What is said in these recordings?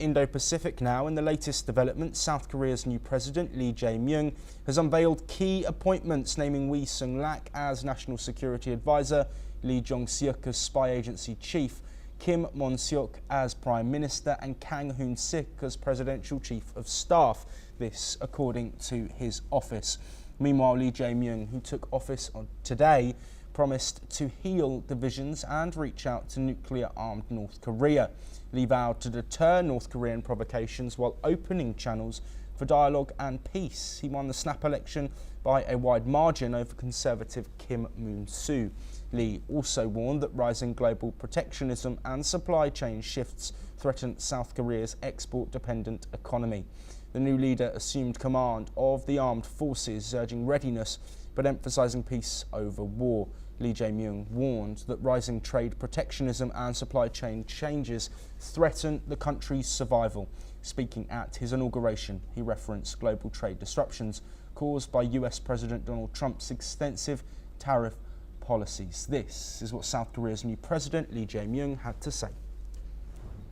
Indo-Pacific now. In the latest development, South Korea's new president, Lee Jae-myung, has unveiled key appointments, naming Wee Sung-lak as National Security Advisor, Lee Jong-seok as Spy Agency Chief, Kim Mon-seok as Prime Minister and Kang Hoon-sik as Presidential Chief of Staff. This according to his office. Meanwhile, Lee Jae-myung, who took office today, promised to heal divisions and reach out to nuclear-armed North Korea. Lee vowed to deter North Korean provocations while opening channels for dialogue and peace. He won the snap election by a wide margin over Conservative Kim Moon-soo. Lee also warned that rising global protectionism and supply chain shifts threaten South Korea's export-dependent economy. The new leader assumed command of the armed forces, urging readiness but emphasizing peace over war. Lee Jae-myung warned that rising trade protectionism and supply chain changes threaten the country's survival. Speaking at his inauguration, he referenced global trade disruptions caused by US President Donald Trump's extensive tariff policies. This is what South Korea's new president, Lee Jae-myung, had to say.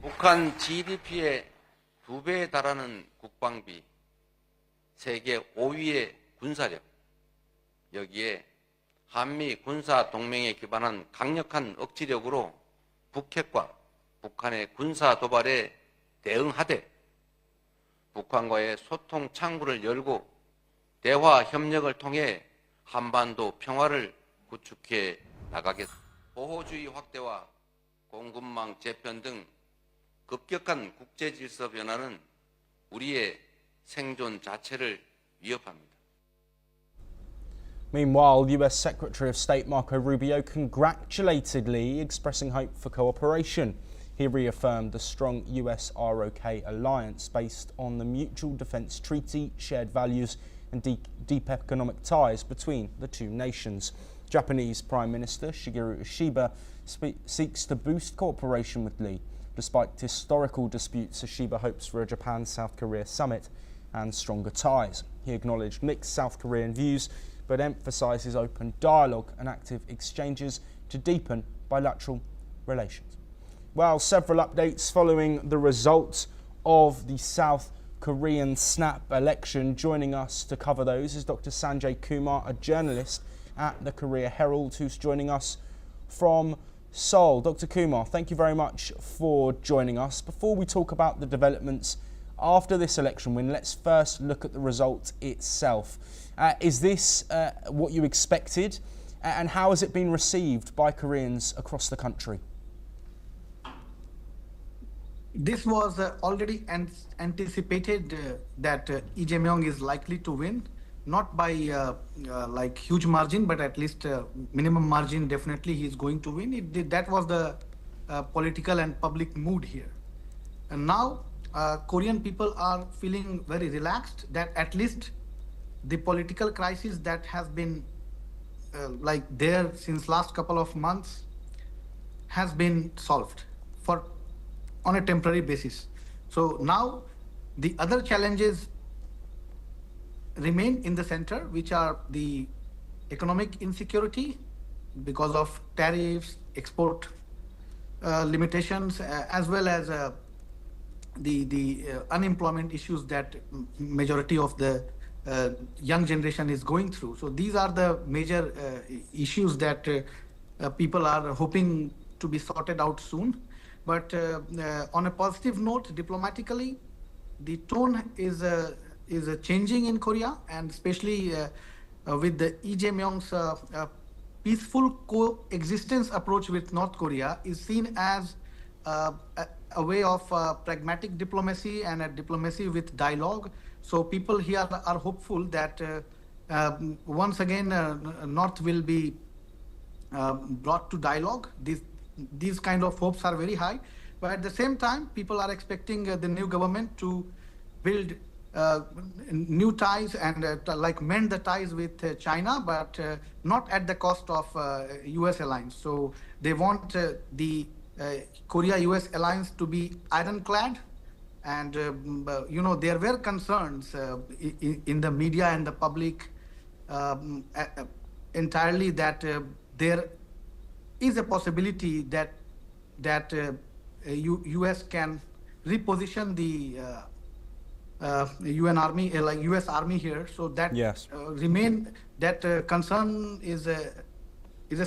북한 GDP의 2배에 달하는 국방비, 세계 5위의 군사력, 여기에 한미 군사 동맹에 기반한 강력한 억지력으로 북핵과 북한의 군사 도발에 대응하되 북한과의 소통 창구를 열고 대화 협력을 통해 한반도 평화를 구축해 나가겠습니다. 보호주의 확대와 공급망 재편 등 급격한 국제 질서 변화는 우리의 생존 자체를 위협합니다. Meanwhile, US Secretary of State Marco Rubio congratulated Lee, expressing hope for cooperation. He reaffirmed the strong US-ROK alliance based on the Mutual Defence Treaty, shared values and deep economic ties between the two nations. Japanese Prime Minister Shigeru Ishiba seeks to boost cooperation with Lee. Despite historical disputes, Ishiba hopes for a Japan-South Korea summit and stronger ties. He acknowledged mixed South Korean views, but emphasises open dialogue and active exchanges to deepen bilateral relations. Well, several updates following the results of the South Korean snap election. Joining us to cover those is Dr. Sanjay Kumar, a journalist at the Korea Herald, who's joining us from Seoul. Dr. Kumar, thank you very much for joining us. Before we talk about the developments after this election win, let's first look at the result itself. Is this what you expected, and how has it been received by Koreans across the country? This was already anticipated that Lee Jae-myung is likely to win, not by like huge margin, but at least minimum margin. Definitely he is going to win. That was the political and public mood here. And now Korean people are feeling very relaxed that at least the political crisis that has been like there since last couple of months has been solved on a temporary basis. So now the other challenges remain in the center, which are the economic insecurity because of tariffs, export limitations, as well as the unemployment issues that majority of the young generation is going through. So these are the major issues that people are hoping to be sorted out soon. But on a positive note, diplomatically, the tone is changing in Korea, and especially with the Lee Jae-myung's peaceful coexistence approach with North Korea is seen as a way of pragmatic diplomacy and a diplomacy with dialogue. So people here are hopeful that once again North will be brought to dialogue. These kind of hopes are very high, but at the same time people are expecting the new government to build new ties and like mend the ties with China, but not at the cost of US alliance. So they want the Korea-US alliance to be ironclad, and you know, there were concerns in the media and the public entirely that there is a possibility that US can reposition the UN army, like US army here. So that Yes. concern is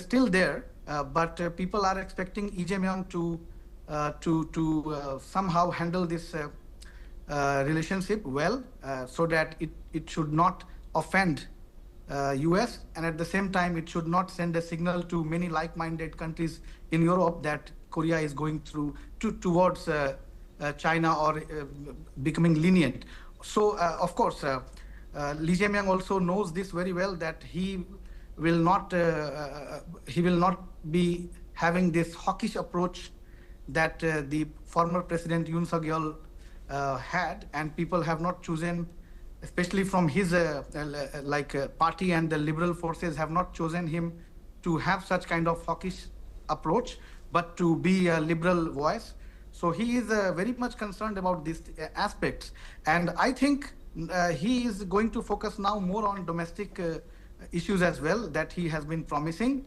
still there. But people are expecting Lee Jae-myung to somehow handle this relationship well, so that it should not offend US, and at the same time it should not send a signal to many like-minded countries in Europe that Korea is going towards China or becoming lenient. So of course Lee Jae-myung also knows this very well, that he will not be having this hawkish approach that the former President Yoon Suk-yeol had, and people have not chosen, especially from his party, and the liberal forces have not chosen him to have such kind of hawkish approach, but to be a liberal voice. So he is very much concerned about these aspects, and I think he is going to focus now more on domestic issues as well, that he has been promising.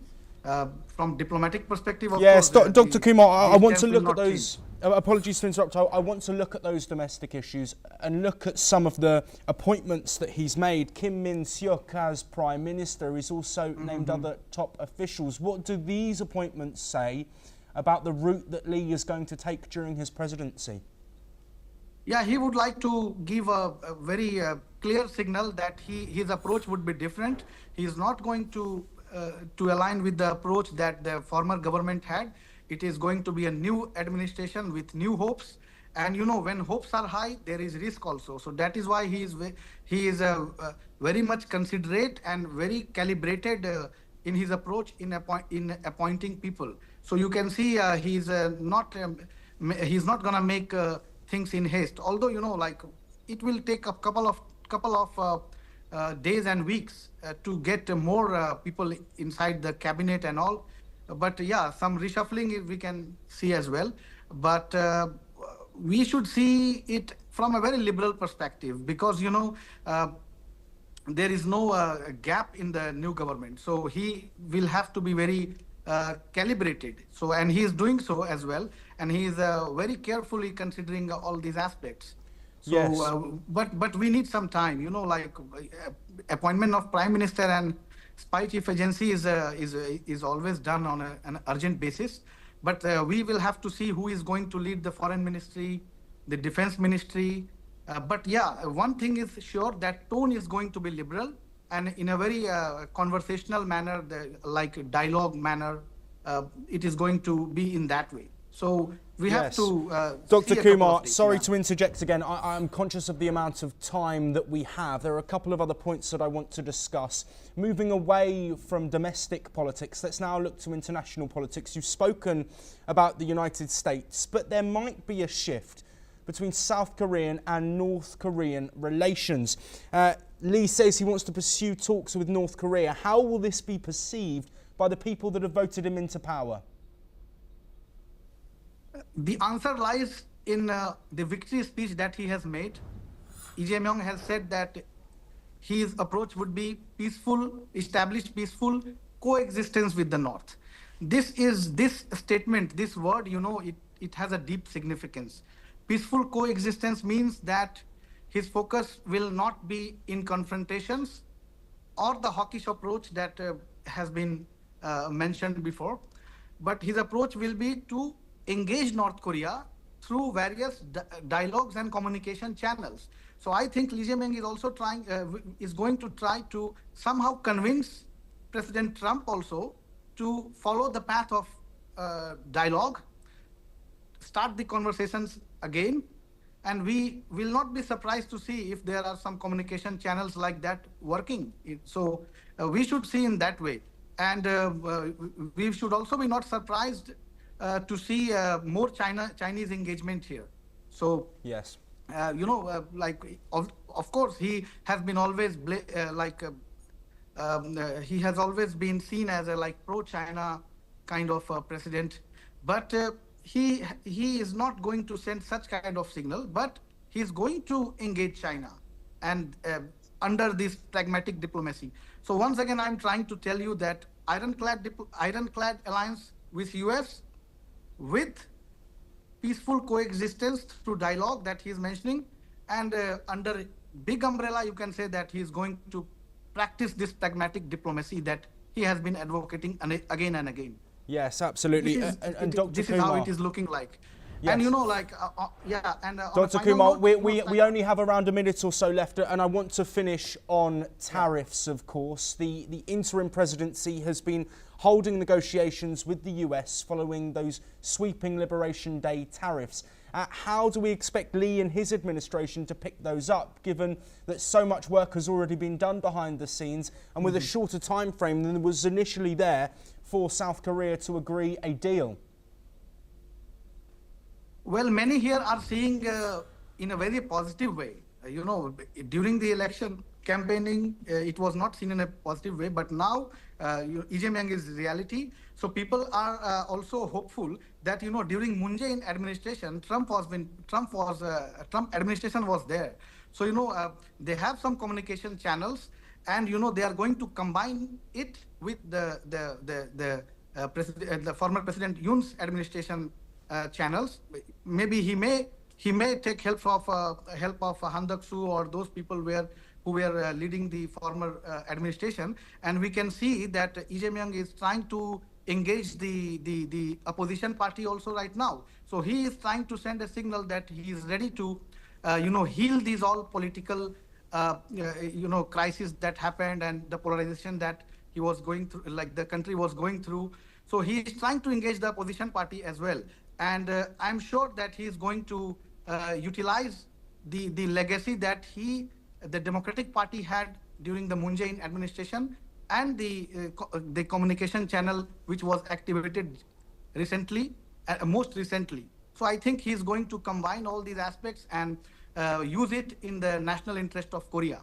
From diplomatic perspective, of yes, course, Dr. Kumar, I want to look at not those. Apologies to interrupt. I want to look at those domestic issues and look at some of the appointments that he's made. Kim Min-seok as Prime Minister. He's also named other top officials. What do these appointments say about the route that Lee is going to take during his presidency? Yeah, he would like to give a very clear signal that his approach would be different. He is not going to align with the approach that the former government had. It is going to be a new administration with new hopes, and you know, when hopes are high, there is risk also. So that is why he is very much considerate and very calibrated in his approach in appointing people. So you can see he's not going to make things in haste. Although, you know, like, it will take a couple of days and weeks to get more people inside the cabinet and all. But yeah, some reshuffling we can see as well. But we should see it from a very liberal perspective, because, you know, there is no gap in the new government. So he will have to be very calibrated. So, and he is doing so as well. And he is very carefully considering all these aspects. So, yes. But we need some time, you know, like appointment of Prime Minister and Spy Chief Agency is always done on an urgent basis. But we will have to see who is going to lead the Foreign Ministry, the Defense Ministry. But yeah, one thing is sure, that tone is going to be liberal, and in a very conversational manner, like dialogue manner, it is going to be in that way. So we have to Dr. see Kumar, sorry to interject again. I'm conscious of the amount of time that we have. There are a couple of other points that I want to discuss. Moving away from domestic politics, let's now look to international politics. You've spoken about the United States, but there might be a shift between South Korean and North Korean relations. Lee says he wants to pursue talks with North Korea. How will this be perceived by the people that have voted him into power? The answer lies in the victory speech that he has made. Lee Jae-myung has said that his approach would be peaceful, establish peaceful coexistence with the North. This statement, this word, you know, it has a deep significance. Peaceful coexistence means that his focus will not be in confrontations or the hawkish approach that has been mentioned before, but his approach will be to engage North Korea through various dialogues and communication channels. So I think Lee Jae-myung is also going to try to somehow convince President Trump also to follow the path of dialogue, start the conversations again, and we will not be surprised to see if there are some communication channels like that working. So we should see in that way. And we should also be not surprised to see more Chinese engagement here. So yes, you know, like of course he has been always he has always been seen as a pro-China kind of president, but he is not going to send such kind of signal, but he is going to engage China and under this pragmatic diplomacy. So once again, I'm trying to tell you that ironclad alliance with US, with peaceful coexistence through dialogue that he is mentioning, and under big umbrella, you can say that he is going to practice this pragmatic diplomacy that he has been advocating again and again. Yes, absolutely. And Dr. This Kumar, is how it is looking like. Yes. And you know, like, yeah, and Dr. Kumar, we only have around a minute or so left, and I want to finish on tariffs, of course. The interim presidency has been holding negotiations with the US following those sweeping Liberation Day tariffs. How do we expect Lee and his administration to pick those up, given that so much work has already been done behind the scenes and with a shorter time frame than was initially there for South Korea to agree a deal? Well, many here are seeing in a very positive way. You know, during the election campaigning, it was not seen in a positive way, but now Lee Jae-myung is reality. So people are also hopeful that, you know, during Moon Jae-in administration, Trump administration was there. So, you know, they have some communication channels, and, you know, they are going to combine it with the former President Yoon's administration channels. Maybe he may take help of Han Duck-soo or those people who were leading the former administration, and we can see that Lee Jae-myung is trying to engage the opposition party also right now. So he is trying to send a signal that he is ready to you know, heal these all political you know, crises that happened and the polarization that he was going through, like the country was going through. So he is trying to engage the opposition party as well. And I'm sure that he is going to utilize the legacy that the Democratic Party had during the Moon Jae-in administration, and the communication channel which was activated recently, most recently. So I think he's going to combine all these aspects and use it in the national interest of Korea.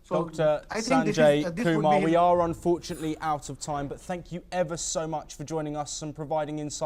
So Dr. I think Sanjay Kumar, be we are unfortunately out of time, but thank you ever so much for joining us and providing insight.